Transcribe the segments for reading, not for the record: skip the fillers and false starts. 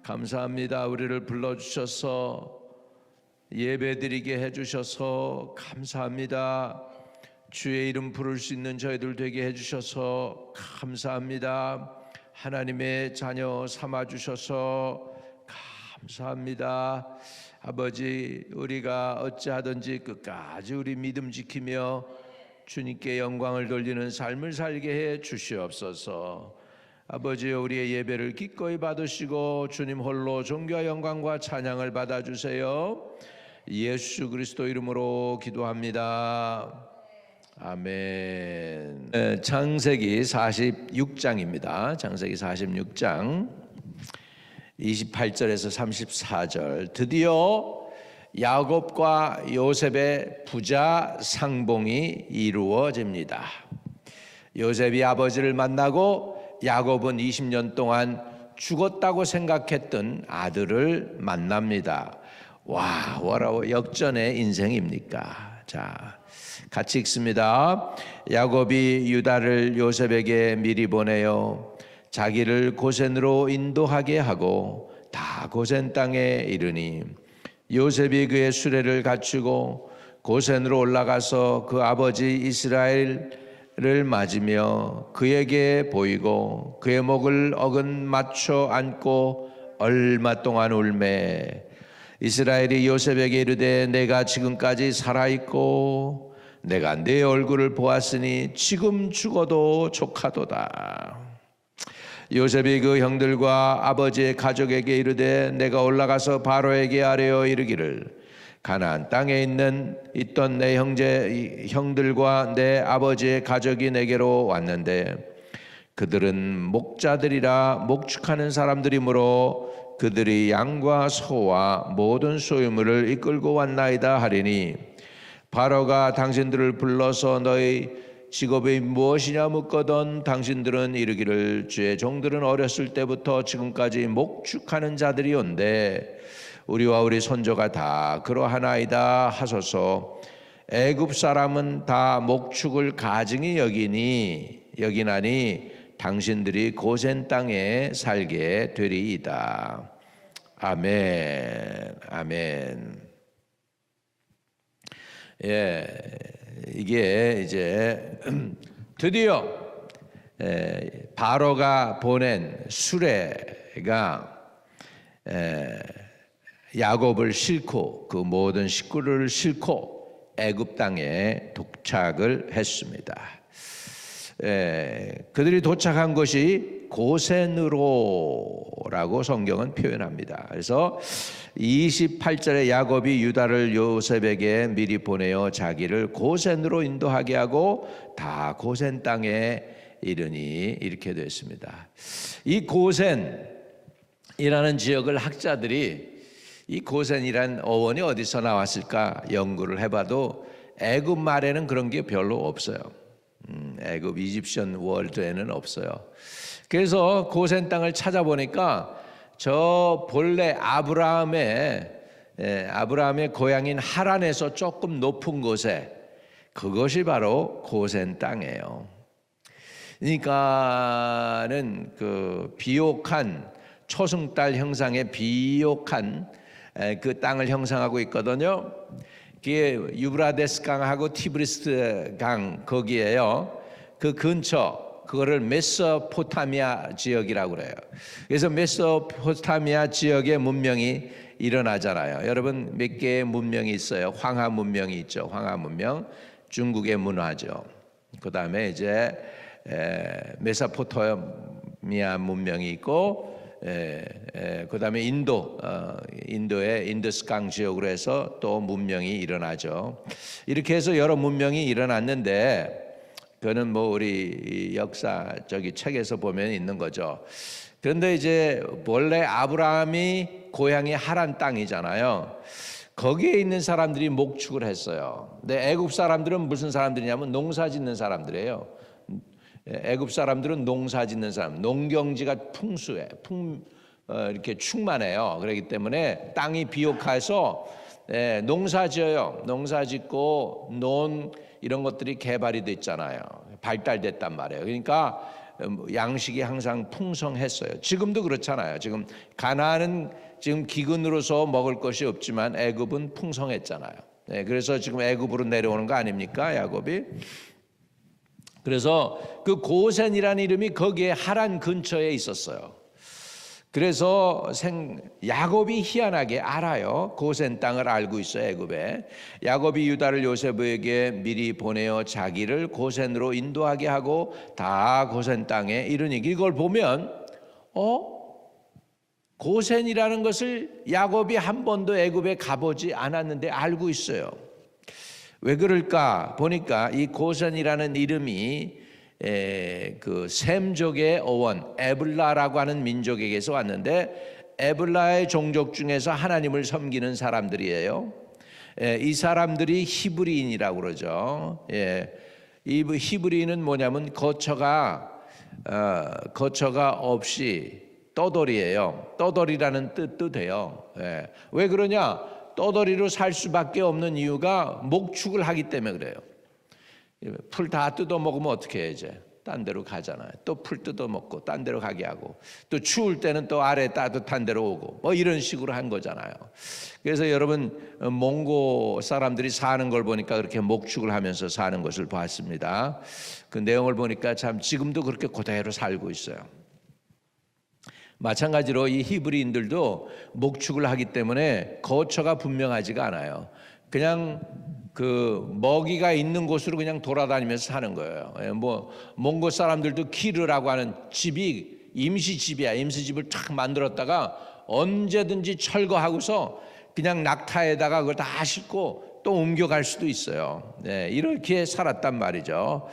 감사합니다. 우리를 불러주셔서 예배드리게 해주셔서 감사합니다. 주의 이름 부를 수 있는 저희들 되게 해주셔서 감사합니다. 하나님의 자녀 삼아주셔서 감사합니다. 아버지, 우리가 어찌하든지 끝까지 우리 믿음 지키며 주님께 영광을 돌리는 삶을 살게 해 주시옵소서. 아버지, 우리의 예배를 기꺼이 받으시고 주님 홀로 존귀와 영광과 찬양을 받아주세요. 예수 그리스도 이름으로 기도합니다. 아멘. 창세기 46장입니다. 창세기 46장 28절에서 34절. 드디어 야곱과 요셉의 부자 상봉이 이루어집니다. 요셉이 아버지를 만나고 야곱은 20년 동안 죽었다고 생각했던 아들을 만납니다. 와, 뭐라고 역전의 인생입니까? 자, 같이 읽습니다. 야곱이 유다를 요셉에게 미리 보내어 자기를 고센으로 인도하게 하고 다 고센 땅에 이르니 요셉이 그의 수레를 갖추고 고센으로 올라가서 그 아버지 이스라엘을 맞으며 그에게 보이고 그의 목을 어근 맞춰 안고 얼마 동안 울매 이스라엘이 요셉에게 이르되 내가 지금까지 살아있고 내가 네 얼굴을 보았으니 지금 죽어도 족하도다. 요셉이 그 형들과 아버지의 가족에게 이르되 내가 올라가서 바로에게 아뢰어 이르기를 가나안 땅에 있던 내 형들과 내 아버지의 가족이 내게로 왔는데 그들은 목자들이라 목축하는 사람들이므로 그들이 양과 소와 모든 소유물을 이끌고 왔나이다 하리니 바로가 당신들을 불러서 너희 직업이 무엇이냐 묻거든 당신들은 이르기를 주의 종들은 어렸을 때부터 지금까지 목축하는 자들이온데 우리와 우리 손조가 다 그러하나이다 하소서. 애굽 사람은 다 목축을 가증히 여기나니 당신들이 고센 땅에 살게 되리이다. 아멘. 아멘. 예, 이게 이제 드디어 바로가 보낸 수레가 야곱을 싣고 그 모든 식구를 싣고 애굽 땅에 도착을 했습니다. 그들이 도착한 곳이 고센으로라고 성경은 표현합니다. 그래서 28절에 야곱이 유다를 요셉에게 미리 보내어 자기를 고센으로 인도하게 하고 다 고센 땅에 이르니 이렇게 됐습니다. 이 고센이라는 지역을 학자들이 이 고센이란 어원이 어디서 나왔을까 연구를 해봐도 애굽 말에는 그런 게 별로 없어요. 애굽 이집션 월드에는 없어요. 그래서 고센 땅을 찾아보니까 저 본래 아브라함의 고향인 하란에서 조금 높은 곳에 그것이 바로 고센 땅이에요. 그러니까는 그 비옥한 초승달 형상의 비옥한 그 땅을 형상하고 있거든요. 그게 유브라데스 강하고 티브리스 강 거기에요. 그 근처 그거를 메소포타미아 지역이라고 그래요. 그래서 메소포타미아 지역의 문명이 일어나잖아요. 여러분 몇 개의 문명이 있어요. 황하 문명이 있죠. 황하 문명, 중국의 문화죠. 그 다음에 이제 메소포타미아 문명이 있고 그 다음에 인도의 인더스강 지역으로 해서 또 문명이 일어나죠. 이렇게 해서 여러 문명이 일어났는데 그거는 뭐 우리 역사적인 책에서 보면 있는 거죠. 그런데 이제 원래 아브라함이 고향이 하란 땅이잖아요. 거기에 있는 사람들이 목축을 했어요. 근데 애굽 사람들은 무슨 사람들이냐면 농사 짓는 사람들이에요. 애굽 사람들은 농사 짓는 사람, 농경지가 풍수해, 이렇게 충만해요. 그렇기 때문에 땅이 비옥해서 농사 지어요. 농사 짓고 논 이런 것들이 개발이 됐잖아요. 발달됐단 말이에요. 그러니까 양식이 항상 풍성했어요. 지금도 그렇잖아요. 지금 가나안은 지금 기근으로서 먹을 것이 없지만 애굽은 풍성했잖아요. 네, 그래서 지금 애굽으로 내려오는 거 아닙니까, 야곱이? 그래서 그 고센이라는 이름이 거기에 하란 근처에 있었어요. 그래서 야곱이 희한하게 알아요. 고센 땅을 알고 있어요, 애굽에. 야곱이 유다를 요셉에게 미리 보내어 자기를 고센으로 인도하게 하고 다 고센 땅에 이르니, 이걸 보면 고센이라는 것을 야곱이 한 번도 애굽에 가보지 않았는데 알고 있어요. 왜 그럴까 보니까 이 고센이라는 이름이 그 셈족의 어원 에블라라고 하는 민족에게서 왔는데, 에블라의 종족 중에서 하나님을 섬기는 사람들이에요. 이 사람들이 히브리인이라고 그러죠. 이 히브리인은 뭐냐면 거처가 없이 떠돌이에요. 떠돌이라는 뜻도 돼요. 왜 그러냐? 떠돌이로 살 수밖에 없는 이유가 목축을 하기 때문에 그래요. 풀 다 뜯어 먹으면 어떻게 해? 이제 딴 데로 가잖아요. 또 풀 뜯어 먹고 딴 데로 가게 하고, 또 추울 때는 또 아래 따뜻한 데로 오고, 뭐 이런 식으로 한 거잖아요. 그래서 여러분, 몽고 사람들이 사는 걸 보니까 그렇게 목축을 하면서 사는 것을 봤습니다. 그 내용을 보니까 참 지금도 그렇게 그대로 살고 있어요. 마찬가지로 이 히브리인들도 목축을 하기 때문에 거처가 분명하지가 않아요. 그냥 그 먹이가 있는 곳으로 그냥 돌아다니면서 사는 거예요. 뭐 몽고 사람들도 키르라고 하는 집이 임시집이야. 임시집을 탁 만들었다가 언제든지 철거하고서 그냥 낙타에다가 그걸 다 싣고 또 옮겨갈 수도 있어요. 이렇게 살았단 말이죠.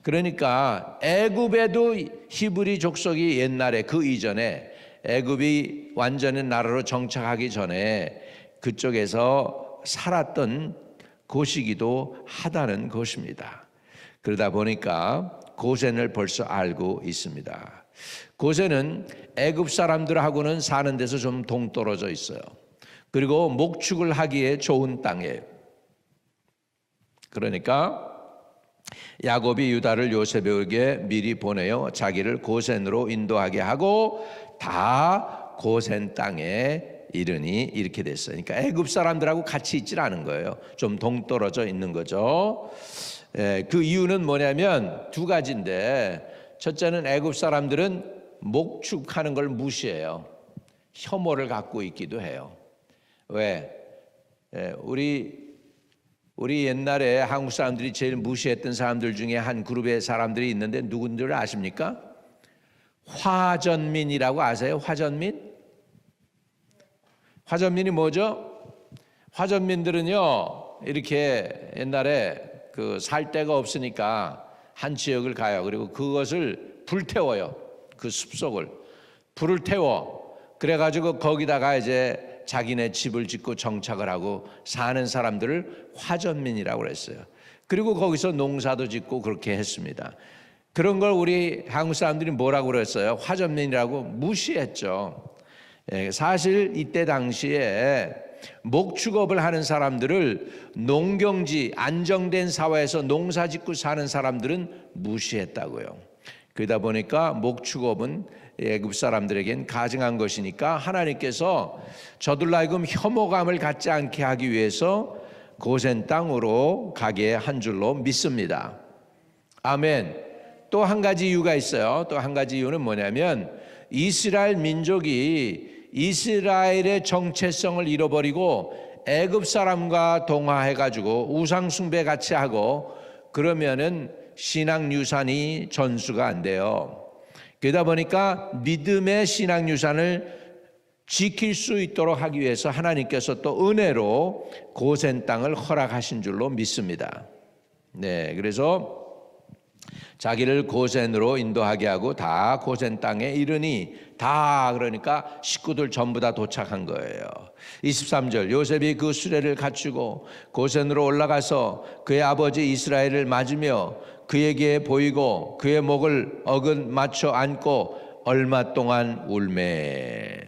그러니까 애굽에도 히브리 족속이 옛날에 그 이전에 애굽이 완전히 나라로 정착하기 전에 그쪽에서 살았던 곳이기도 하다는 것입니다. 그러다 보니까 고센을 벌써 알고 있습니다. 고센은 애굽 사람들하고는 사는 데서 좀 동떨어져 있어요. 그리고 목축을 하기에 좋은 땅이에요. 그러니까 야곱이 유다를 요셉에게 미리 보내어 자기를 고센으로 인도하게 하고 다 고센 땅에 이르니, 이렇게 됐어요. 그러니까 애굽 사람들하고 같이 있질 않은 거예요. 좀 동떨어져 있는 거죠. 그 이유는 뭐냐면 두 가지인데, 첫째는 애굽 사람들은 목축하는 걸 무시해요. 혐오를 갖고 있기도 해요. 왜? 우리 옛날에 한국 사람들이 제일 무시했던 사람들 중에 한 그룹의 사람들이 있는데 누군지를 아십니까? 화전민이라고 아세요? 화전민? 화전민이 뭐죠? 화전민들은요, 이렇게 옛날에 그 살 데가 없으니까 한 지역을 가요. 그리고 그것을 불태워요. 그 숲속을 불을 태워, 그래가지고 거기다가 이제 자기네 집을 짓고 정착을 하고 사는 사람들을 화전민이라고 그랬어요. 그리고 거기서 농사도 짓고 그렇게 했습니다. 그런 걸 우리 한국 사람들이 뭐라고 그랬어요? 화전민이라고 무시했죠. 사실 이때 당시에 목축업을 하는 사람들을 농경지, 안정된 사회에서 농사 짓고 사는 사람들은 무시했다고요. 그러다 보니까 목축업은 애굽 사람들에겐 가증한 것이니까 하나님께서 저들로 하여금 혐오감을 갖지 않게 하기 위해서 고센 땅으로 가게 한 줄로 믿습니다. 아멘. 또 한 가지 이유가 있어요. 또 한 가지 이유는 뭐냐면, 이스라엘 민족이 이스라엘의 정체성을 잃어버리고 애굽 사람과 동화해가지고 우상 숭배 같이 하고 그러면은 신앙 유산이 전수가 안 돼요. 그러다 보니까 믿음의 신앙 유산을 지킬 수 있도록 하기 위해서 하나님께서 또 은혜로 고센 땅을 허락하신 줄로 믿습니다. 그래서 자기를 고센으로 인도하게 하고 다 고센 땅에 이르니, 다 그러니까 식구들 전부 다 도착한 거예요. 23절, 요셉이 그 수레를 갖추고 고센으로 올라가서 그의 아버지 이스라엘을 맞으며 그에게 보이고 그의 목을 어긋 맞춰 안고 얼마 동안 울매.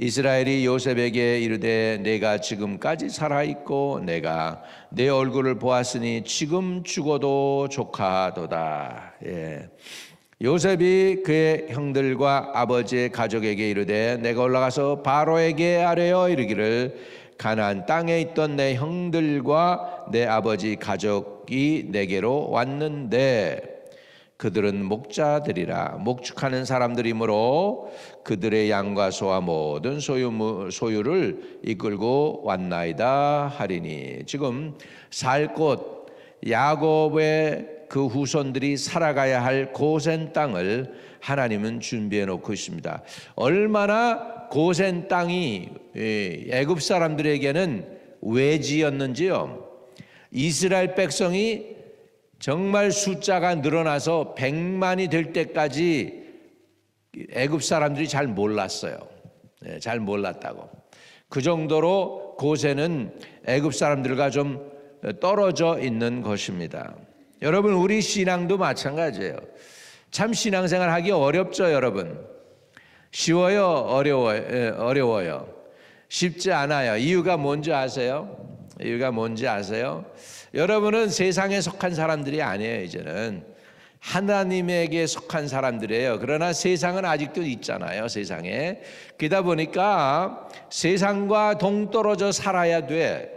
이스라엘이 요셉에게 이르되 내가 지금까지 살아있고 내가 내 얼굴을 보았으니 지금 죽어도 족하도다. 요셉이 그의 형들과 아버지의 가족에게 이르되 내가 올라가서 바로에게 아뢰어 이르기를 가나안 땅에 있던 내 형들과 내 아버지 가족이 내게로 왔는데 그들은 목자들이라 목축하는 사람들이므로 그들의 양과 소와 모든 소유를 이끌고 왔나이다 하리니. 지금 살 곳 야곱의 그 후손들이 살아가야 할 고센 땅을 하나님은 준비해 놓고 있습니다. 얼마나 고센 땅이 애굽 사람들에게는 외지였는지요. 이스라엘 백성이 정말 숫자가 늘어나서 100만이 될 때까지 애굽 사람들이 잘 몰랐어요. 잘 몰랐다고. 그 정도로 고센은 애굽 사람들과 좀 떨어져 있는 것입니다. 여러분, 우리 신앙도 마찬가지예요. 참 신앙생활 하기 어렵죠, 여러분. 쉬워요, 어려워요. 쉽지 않아요. 이유가 뭔지 아세요? 이유가 뭔지 아세요? 여러분은 세상에 속한 사람들이 아니에요. 이제는 하나님에게 속한 사람들이에요. 그러나 세상은 아직도 있잖아요. 세상에. 그러다 보니까 세상과 동떨어져 살아야 돼.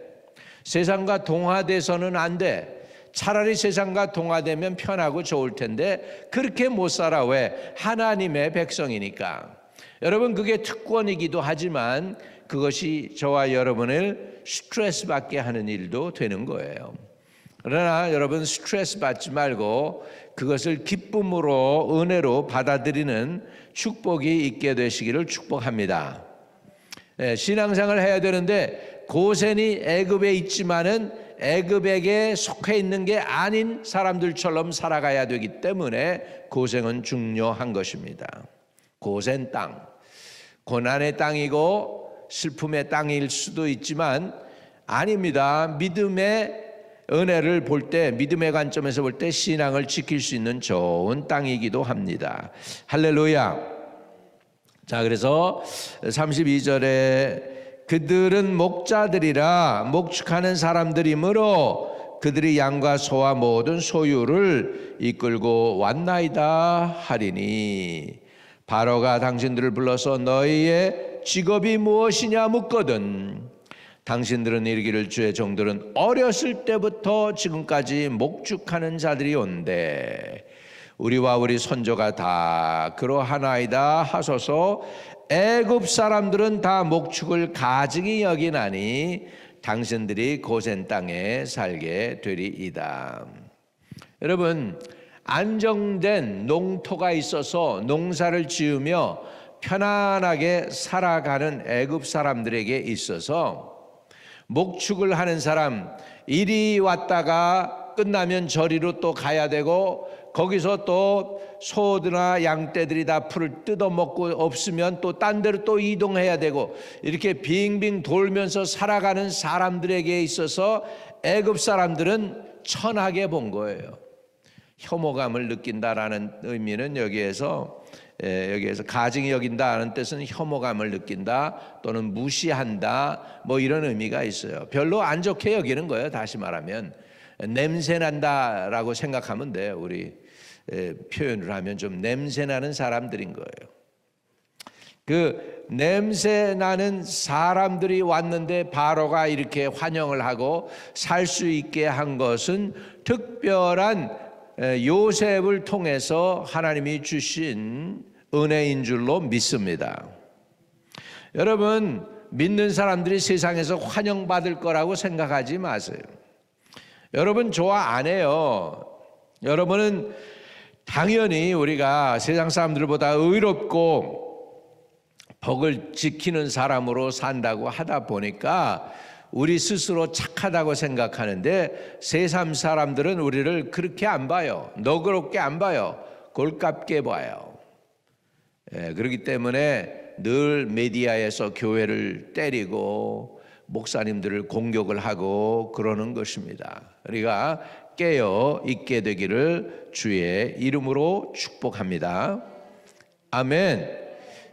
세상과 동화돼서는 안 돼. 차라리 세상과 동화되면 편하고 좋을 텐데 그렇게 못 살아. 왜? 하나님의 백성이니까. 여러분, 그게 특권이기도 하지만 그것이 저와 여러분을 스트레스 받게 하는 일도 되는 거예요. 그러나 여러분, 스트레스 받지 말고 그것을 기쁨으로, 은혜로 받아들이는 축복이 있게 되시기를 축복합니다. 신앙생활을 해야 되는데 고센이 애굽에 있지만은 애굽에게 속해 있는 게 아닌 사람들처럼 살아가야 되기 때문에 고생은 중요한 것입니다. 고센 땅, 고난의 땅이고 슬픔의 땅일 수도 있지만 아닙니다. 믿음의 은혜를 볼 때, 믿음의 관점에서 볼 때 신앙을 지킬 수 있는 좋은 땅이기도 합니다. 할렐루야. 자, 그래서 32절에 그들은 목자들이라 목축하는 사람들이므로 그들이 양과 소와 모든 소유를 이끌고 왔나이다 하리니. 바로가 당신들을 불러서 너희의 직업이 무엇이냐 묻거든 당신들은 이르기를 주의 종들은 어렸을 때부터 지금까지 목축하는 자들이 온대 우리와 우리 선조가 다 그러하나이다 하소서. 애굽 사람들은 다 목축을 가증히 여기나니 당신들이 고센 땅에 살게 되리이다. 여러분, 안정된 농토가 있어서 농사를 지으며 편안하게 살아가는 애굽 사람들에게 있어서 목축을 하는 사람, 이리 왔다가 끝나면 저리로 또 가야 되고 거기서 또 소들이나 양떼들이 다 풀을 뜯어먹고 없으면 또 딴 데로 또 이동해야 되고 이렇게 빙빙 돌면서 살아가는 사람들에게 있어서 애굽 사람들은 천하게 본 거예요. 혐오감을 느낀다라는 의미는 여기에서 가증히 여긴다는 뜻은 혐오감을 느낀다 또는 무시한다 뭐 이런 의미가 있어요. 별로 안 좋게 여기는 거예요. 다시 말하면 냄새난다라고 생각하면 돼요. 우리 표현을 하면 좀 냄새나는 사람들인 거예요. 그 냄새나는 사람들이 왔는데 바로가 이렇게 환영을 하고 살 수 있게 한 것은 특별한 요셉을 통해서 하나님이 주신 은혜인 줄로 믿습니다. 여러분, 믿는 사람들이 세상에서 환영받을 거라고 생각하지 마세요. 여러분 좋아 안 해요. 여러분은 당연히 우리가 세상 사람들보다 의롭고 복을 지키는 사람으로 산다고 하다 보니까 우리 스스로 착하다고 생각하는데 세상 사람들은 우리를 그렇게 안 봐요. 너그럽게 안 봐요. 골깝게 봐요. 그렇기 때문에 늘 미디어에서 교회를 때리고 목사님들을 공격을 하고 그러는 것입니다. 우리가 깨어 있게 되기를 주의 이름으로 축복합니다. 아멘.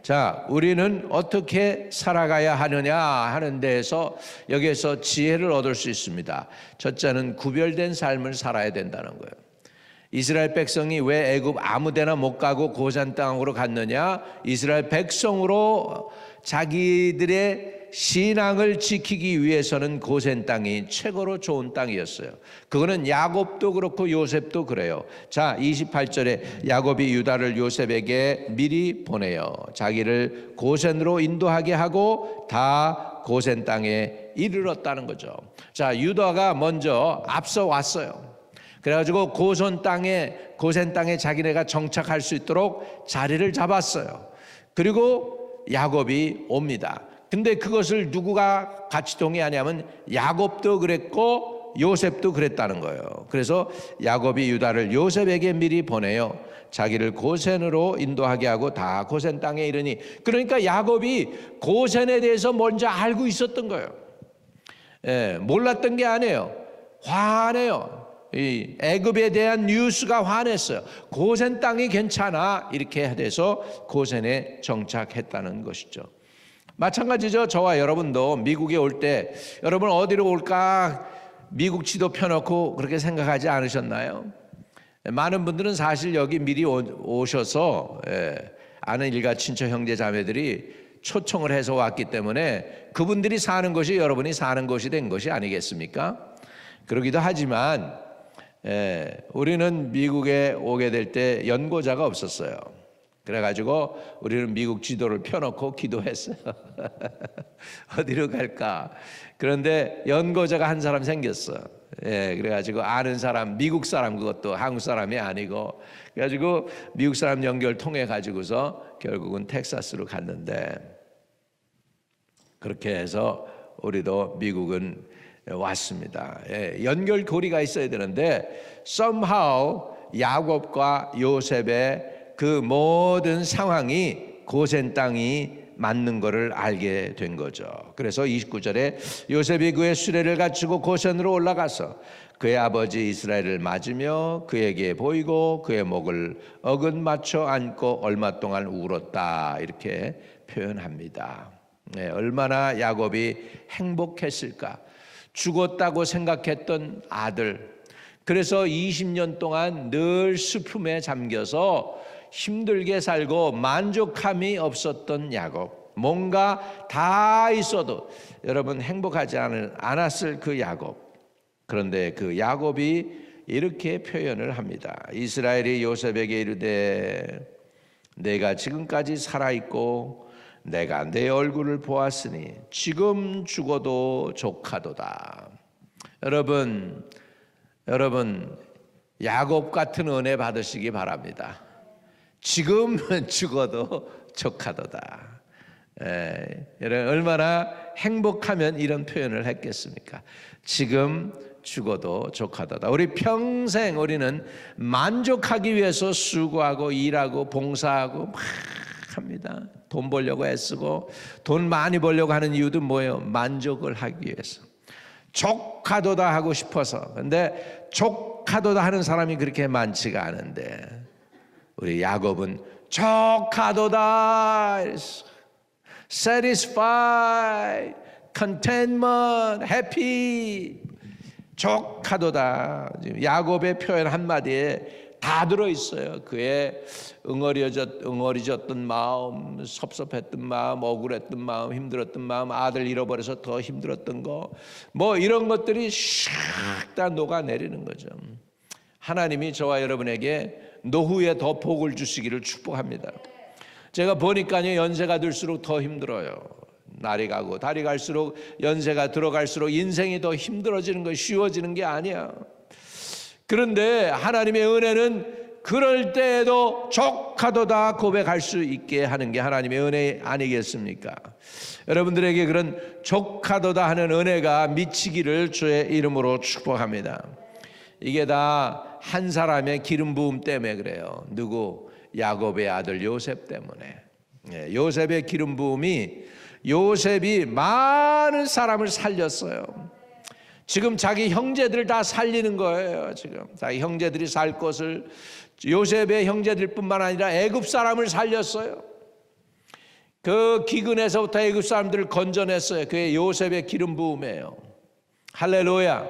자, 우리는 어떻게 살아가야 하느냐 하는 데에서 여기에서 지혜를 얻을 수 있습니다. 첫째는 구별된 삶을 살아야 된다는 거예요. 이스라엘 백성이 왜 애굽 아무 데나 못 가고 고산 땅으로 갔느냐? 이스라엘 백성으로 자기들의 신앙을 지키기 위해서는 고센 땅이 최고로 좋은 땅이었어요. 그거는 야곱도 그렇고 요셉도 그래요. 자, 28절에 야곱이 유다를 요셉에게 미리 보내요. 자기를 고센으로 인도하게 하고 다 고센 땅에 이르렀다는 거죠. 자, 유다가 먼저 앞서 왔어요. 그래가지고 고센 땅에 자기네가 정착할 수 있도록 자리를 잡았어요. 그리고 야곱이 옵니다. 근데 그것을 누구가 같이 동의하냐면 야곱도 그랬고 요셉도 그랬다는 거예요. 그래서 야곱이 유다를 요셉에게 미리 보내요. 자기를 고센으로 인도하게 하고 다 고센 땅에 이르니, 그러니까 야곱이 고센에 대해서 먼저 알고 있었던 거예요. 몰랐던 게 아니에요. 화내요. 이 애굽에 대한 뉴스가 화냈어요. 고센 땅이 괜찮아, 이렇게 돼서 고센에 정착했다는 것이죠. 마찬가지죠. 저와 여러분도 미국에 올 때 여러분 어디로 올까 미국 지도 펴놓고 그렇게 생각하지 않으셨나요? 많은 분들은 사실 여기 미리 오셔서 아는 일가 친척 형제 자매들이 초청을 해서 왔기 때문에 그분들이 사는 것이 여러분이 사는 것이 된 것이 아니겠습니까? 그러기도 하지만 우리는 미국에 오게 될 때 연고자가 없었어요. 그래가지고 우리는 미국 지도를 펴놓고 기도했어요. 어디로 갈까? 그런데 연고자가 한 사람 생겼어. 그래가지고 아는 사람, 미국 사람, 그것도 한국 사람이 아니고, 그래가지고 미국 사람 연결 통해 가지고서 결국은 텍사스로 갔는데, 그렇게 해서 우리도 미국은 왔습니다. 연결고리가 있어야 되는데 somehow 야곱과 요셉의 그 모든 상황이 고센 땅이 맞는 것을 알게 된 거죠. 그래서 29절에 요셉이 그의 수레를 갖추고 고센으로 올라가서 그의 아버지 이스라엘을 맞으며 그에게 보이고 그의 목을 어긋 맞춰 안고 얼마 동안 울었다, 이렇게 표현합니다. 얼마나 야곱이 행복했을까. 죽었다고 생각했던 아들, 그래서 20년 동안 늘 슬픔에 잠겨서 힘들게 살고 만족함이 없었던 야곱, 뭔가 다 있어도 여러분 행복하지 않았을 그 야곱. 그런데 그 야곱이 이렇게 표현을 합니다. 이스라엘이 요셉에게 이르되 내가 지금까지 살아있고 내가 내 얼굴을 보았으니 지금 죽어도 족하도다. 여러분 야곱 같은 은혜 받으시기 바랍니다. 지금 죽어도 족하도다. 여러분 얼마나 행복하면 이런 표현을 했겠습니까? 지금 죽어도 족하도다. 우리 평생 우리는 만족하기 위해서 수고하고 일하고 봉사하고 막 합니다. 돈 벌려고 애쓰고, 돈 많이 벌려고 하는 이유도 뭐예요? 만족을 하기 위해서. 족하도다 하고 싶어서. 근데 족하도다 하는 사람이 그렇게 많지가 않은데 우리 야곱은 족하도다, satisfied, contentment, happy, 족하도다. 야곱의 표현 한마디에 다 들어있어요. 그의 응어리졌던 마음, 섭섭했던 마음, 억울했던 마음, 힘들었던 마음, 아들 잃어버려서 더 힘들었던 거, 뭐 이런 것들이 샥 다 녹아내리는 거죠. 하나님이 저와 여러분에게 노후에 더 복을 주시기를 축복합니다. 제가 보니까요, 연세가 들수록 더 힘들어요. 날이 가고 달이 갈수록, 연세가 들어갈수록 인생이 더 힘들어지는 거, 쉬워지는 게 아니야. 그런데 하나님의 은혜는 그럴 때에도 족하도다 고백할 수 있게 하는 게 하나님의 은혜 아니겠습니까? 여러분들에게 그런 족하도다 하는 은혜가 미치기를 주의 이름으로 축복합니다. 이게 다 한 사람의 기름 부음 때문에 그래요. 누구? 야곱의 아들 요셉 때문에. 요셉의 기름 부음이, 요셉이 많은 사람을 살렸어요. 지금 자기 형제들 다 살리는 거예요. 지금 자기 형제들이 살 것을, 요셉의 형제들뿐만 아니라 애굽 사람을 살렸어요. 그 기근에서부터 애굽 사람들을 건져냈어요. 그게 요셉의 기름 부음이에요. 할렐루야.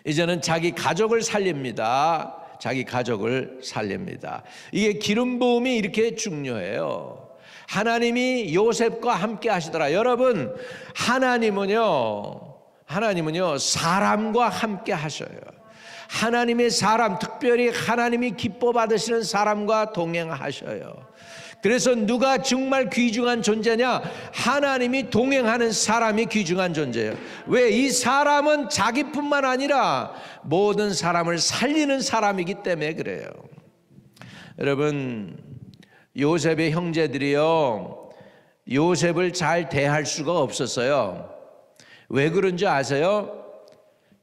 이제는 자기 가족을 살립니다. 자기 가족을 살립니다. 이게 기름 부음이 이렇게 중요해요. 하나님이 요셉과 함께 하시더라. 여러분, 하나님은요 사람과 함께 하셔요. 하나님의 사람, 특별히 하나님이 기뻐 받으시는 사람과 동행하셔요. 그래서 누가 정말 귀중한 존재냐? 하나님이 동행하는 사람이 귀중한 존재예요. 왜? 이 사람은 자기뿐만 아니라 모든 사람을 살리는 사람이기 때문에 그래요. 여러분, 요셉의 형제들이요, 요셉을 잘 대할 수가 없었어요. 왜 그런지 아세요?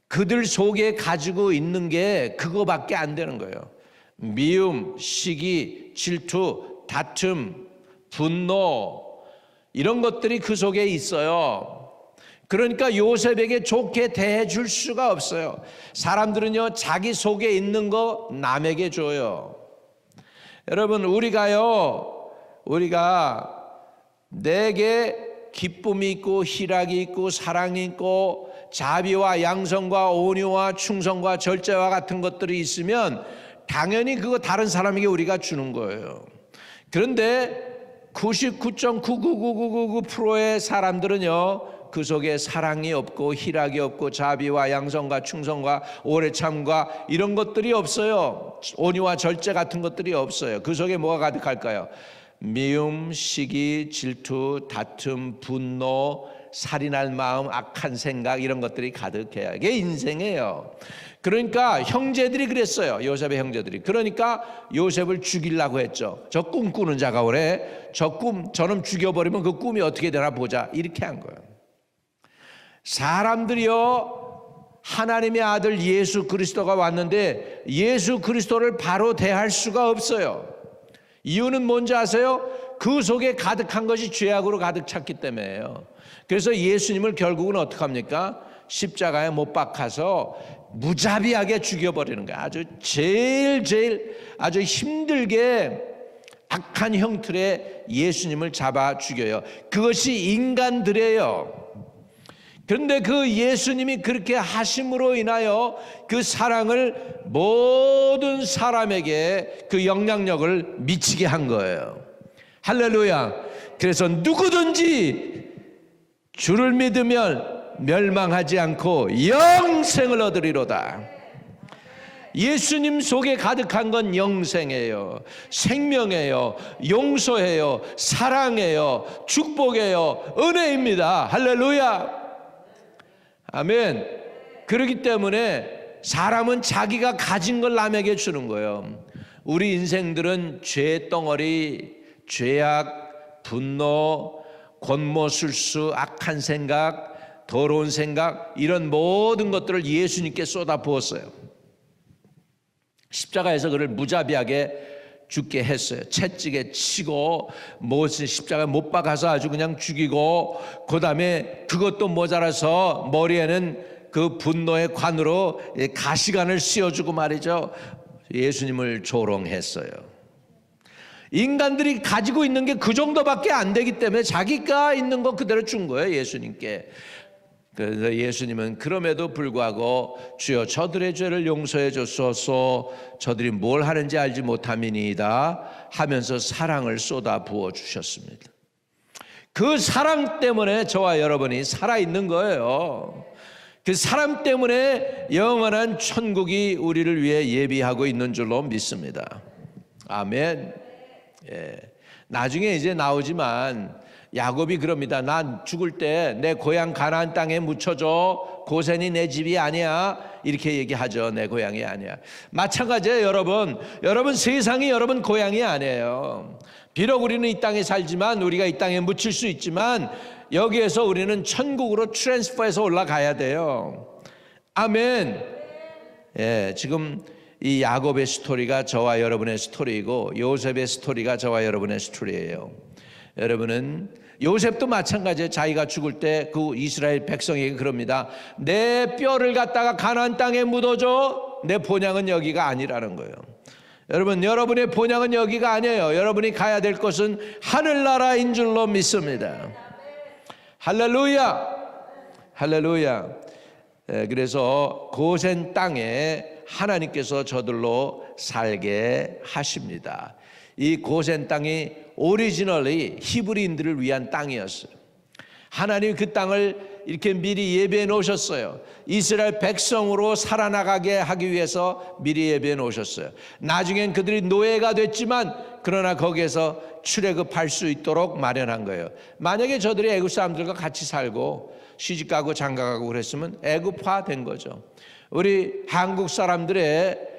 그들 속에 가지고 있는 게 그거밖에 안 되는 거예요. 미움, 시기, 질투, 다툼, 분노, 이런 것들이 그 속에 있어요. 그러니까 요셉에게 좋게 대해줄 수가 없어요. 사람들은요, 자기 속에 있는 거 남에게 줘요. 여러분, 우리가 내게 기쁨이 있고 희락이 있고 사랑이 있고 자비와 양성과 온유와 충성과 절제와 같은 것들이 있으면 당연히 그거 다른 사람에게 우리가 주는 거예요. 그런데 99.99999%의 사람들은요, 그 속에 사랑이 없고 희락이 없고 자비와 양성과 충성과 오래 참과 이런 것들이 없어요. 온유와 절제 같은 것들이 없어요. 그 속에 뭐가 가득할까요? 미움, 시기, 질투, 다툼, 분노, 살인할 마음, 악한 생각, 이런 것들이 가득해요. 이게 인생이에요. 그러니까 형제들이 그랬어요. 요셉의 형제들이. 그러니까 요셉을 죽이려고 했죠. 저 꿈꾸는 자가 오래 저놈 죽여버리면 그 꿈이 어떻게 되나 보자, 이렇게 한 거예요. 사람들이요, 하나님의 아들 예수 그리스도가 왔는데 예수 그리스도를 바로 대할 수가 없어요. 이유는 뭔지 아세요? 그 속에 가득한 것이 죄악으로 가득 찼기 때문에요. 그래서 예수님을 결국은 어떻게 합니까? 십자가에 못 박아서 무자비하게 죽여버리는 거예요. 제일 아주 힘들게 악한 형틀에 예수님을 잡아 죽여요. 그것이 인간들이에요. 그런데 그 예수님이 그렇게 하심으로 인하여 그 사랑을 모든 사람에게 그 영향력을 미치게 한 거예요. 할렐루야. 그래서 누구든지 주를 믿으면 멸망하지 않고 영생을 얻으리로다. 예수님 속에 가득한 건 영생이에요. 생명이에요. 용서예요. 사랑이에요. 축복이에요. 은혜입니다. 할렐루야. 아멘. 그렇기 때문에 사람은 자기가 가진 걸 남에게 주는 거예요. 우리 인생들은 죄 덩어리, 죄악, 분노, 권모술수, 악한 생각, 더러운 생각, 이런 모든 것들을 예수님께 쏟아 부었어요. 십자가에서 그를 무자비하게 죽게 했어요. 채찍에 치고 십자가에 못 박아서 아주 그냥 죽이고, 그 다음에 그것도 모자라서 머리에는 그 분노의 관으로 가시관을 씌워주고 말이죠. 예수님을 조롱했어요. 인간들이 가지고 있는 게 그 정도밖에 안 되기 때문에 자기가 있는 거 그대로 준 거예요, 예수님께. 그래서 예수님은 그럼에도 불구하고 주여 저들의 죄를 용서해 주소서, 저들이 뭘 하는지 알지 못함이니이다 하면서 사랑을 쏟아 부어 주셨습니다. 그 사랑 때문에 저와 여러분이 살아있는 거예요. 그 사람 때문에 영원한 천국이 우리를 위해 예비하고 있는 줄로 믿습니다. 아멘. 예. 나중에 이제 나오지만 야곱이 그럽니다. 난 죽을 때 내 고향 가나안 땅에 묻혀줘. 고센이 내 집이 아니야. 이렇게 얘기하죠. 내 고향이 아니야. 마찬가지예요, 여러분. 여러분 세상이 여러분 고향이 아니에요. 비록 우리는 이 땅에 살지만, 우리가 이 땅에 묻힐 수 있지만, 여기에서 우리는 천국으로 트랜스퍼해서 올라가야 돼요. 아멘. 예, 지금 이 야곱의 스토리가 저와 여러분의 스토리이고 요셉의 스토리가 저와 여러분의 스토리예요. 여러분은 요셉도 마찬가지예요. 자기가 죽을 때 그 이스라엘 백성에게 그럽니다. 내 뼈를 갖다가 가나안 땅에 묻어줘. 내 본향은 여기가 아니라는 거예요. 여러분, 여러분의 본향은 여기가 아니에요. 여러분이 가야 될 곳은 하늘나라인 줄로 믿습니다. 할렐루야, 할렐루야. 그래서 고센 땅에 하나님께서 저들로 살게 하십니다. 이 고센 땅이 오리지널리 히브리인들을 위한 땅이었어요. 하나님이 그 땅을 이렇게 미리 예배해 놓으셨어요. 이스라엘 백성으로 살아나가게 하기 위해서 미리 예배해 놓으셨어요. 나중엔 그들이 노예가 됐지만 그러나 거기에서 출애굽할 수 있도록 마련한 거예요. 만약에 저들이 애굽 사람들과 같이 살고 시집가고 장가가고 그랬으면 애굽화 된 거죠. 우리 한국 사람들의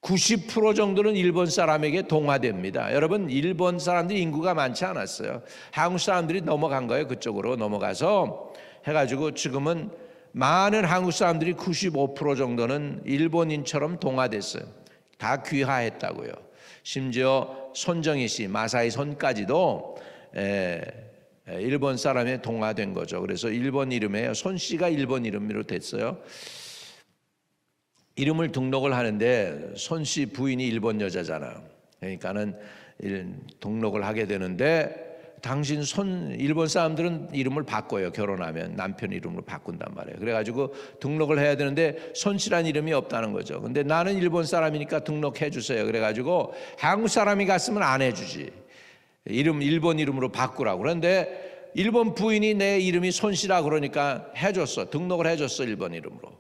90% 정도는 일본 사람에게 동화됩니다. 여러분, 일본 사람들이 인구가 많지 않았어요. 한국 사람들이 넘어간 거예요. 그쪽으로 넘어가서 해가지고 지금은 많은 한국 사람들이 95% 정도는 일본인처럼 동화됐어요. 다 귀화했다고요. 심지어 손정희 씨, 마사이 손까지도 일본 사람에 동화된 거죠. 그래서 일본 이름에 손 씨가 일본 이름으로 됐어요. 이름을 등록을 하는데 손 씨 부인이 일본 여자잖아요. 그러니까는 등록을 하게 되는데 당신 일본 사람들은 이름을 바꿔요. 결혼하면 남편 이름으로 바꾼단 말이에요. 그래가지고 등록을 해야 되는데 손 씨란 이름이 없다는 거죠. 근데 나는 일본 사람이니까 등록해 주세요. 그래가지고 한국 사람이 갔으면 안 해주지. 일본 이름으로 바꾸라고. 그런데 일본 부인이 내 이름이 손 씨라 그러니까 해줬어. 등록을 해줬어. 일본 이름으로.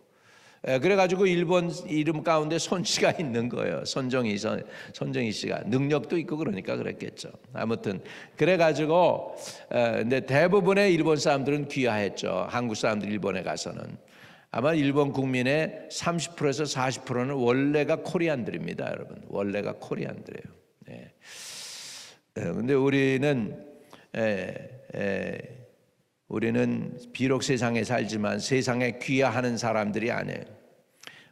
그래가지고 일본 이름 가운데 손 씨가 있는 거예요. 손정희 씨가 능력도 있고 그러니까 그랬겠죠. 아무튼 그래가지고 근데 대부분의 일본 사람들은 귀화했죠. 한국 사람들 일본에 가서는 아마 일본 국민의 30%에서 40%는 원래가 코리안들입니다, 여러분. 원래가 코리안들이에요. 네. 근데 우리는 비록 세상에 살지만 세상에 귀화하는 사람들이 아니에요.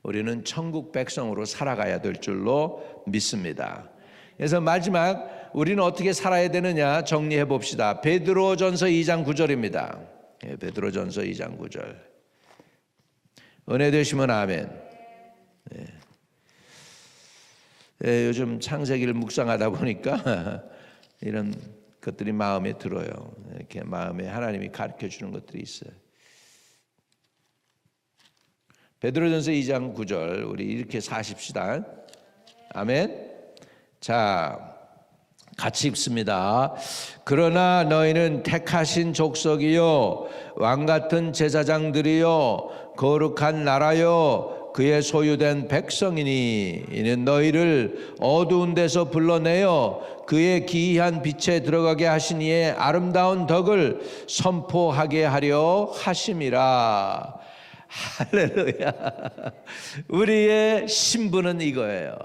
우리는 천국 백성으로 살아가야 될 줄로 믿습니다. 그래서 마지막 우리는 어떻게 살아야 되느냐 정리해 봅시다. 베드로전서 2장 9절입니다. 베드로전서 2장 9절. 은혜 되시면 아멘. 요즘 창세기를 묵상하다 보니까 이런 것들이 마음에 들어요. 이렇게 마음에 하나님이 가르쳐 주는 것들이 있어요. 베드로전서 2장 9절 우리 이렇게 사십시다. 아멘. 자, 같이 읽습니다. 그러나 너희는 택하신 족속이요 왕같은 제사장들이요 거룩한 나라요 그의 소유된 백성이니 이는 너희를 어두운 데서 불러내어 그의 기이한 빛에 들어가게 하신 이의 아름다운 덕을 선포하게 하려 하심이라. 할렐루야. 우리의 신분은 이거예요.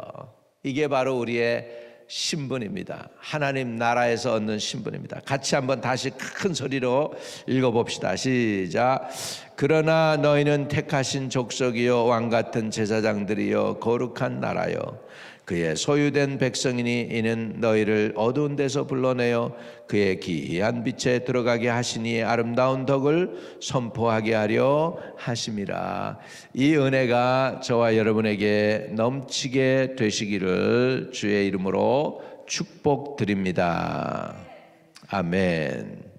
이게 바로 우리의 신분입니다. 하나님 나라에서 얻는 신분입니다. 같이 한번 다시 큰 소리로 읽어봅시다. 시작. 그러나 너희는 택하신 족속이요 왕같은 제사장들이요 거룩한 나라요 그의 소유된 백성이니 이는 너희를 어두운 데서 불러내어 그의 기이한 빛에 들어가게 하시니 아름다운 덕을 선포하게 하려 하심이라. 이 은혜가 저와 여러분에게 넘치게 되시기를 주의 이름으로 축복드립니다. 아멘.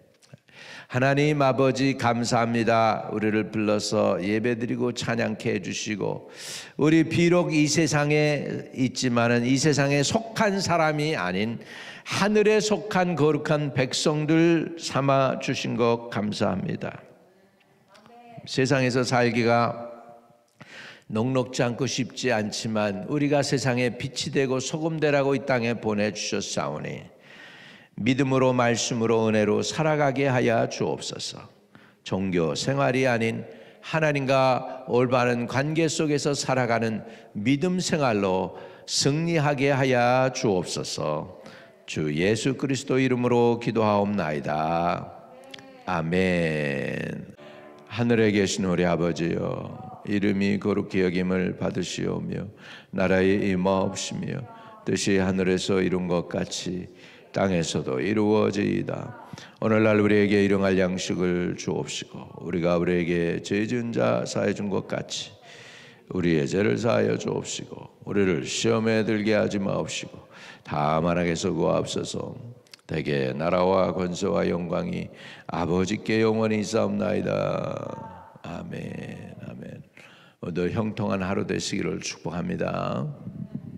하나님 아버지 감사합니다. 우리를 불러서 예배드리고 찬양케 해주시고 우리 비록 이 세상에 있지만은 이 세상에 속한 사람이 아닌 하늘에 속한 거룩한 백성들 삼아 주신 것 감사합니다. 세상에서 살기가 녹록지 않고 쉽지 않지만 우리가 세상에 빛이 되고 소금 되라고 이 땅에 보내주셨사오니 믿음으로 말씀으로 은혜로 살아가게 하여 주옵소서. 종교 생활이 아닌 하나님과 올바른 관계 속에서 살아가는 믿음 생활로 승리하게 하여 주옵소서. 주 예수 그리스도 이름으로 기도하옵나이다. 아멘. 하늘에 계신 우리 아버지여, 이름이 거룩히 여김을 받으시오며 나라의 임하옵시며 뜻이 하늘에서 이룬 것 같이 땅에서도 이루어지이다. 오늘날 우리에게 일용할 양식을 주옵시고 우리가 우리에게 죄 지은 자 사해 준 것 같이 우리의 죄를 사하여 주옵시고 우리를 시험에 들게 하지 마옵시고 다만 악에서 구하옵소서. 대개 나라와 권세와 영광이 아버지께 영원히 있사옵나이다. 아멘. 아멘. 오늘 형통한 하루 되시기를 축복합니다.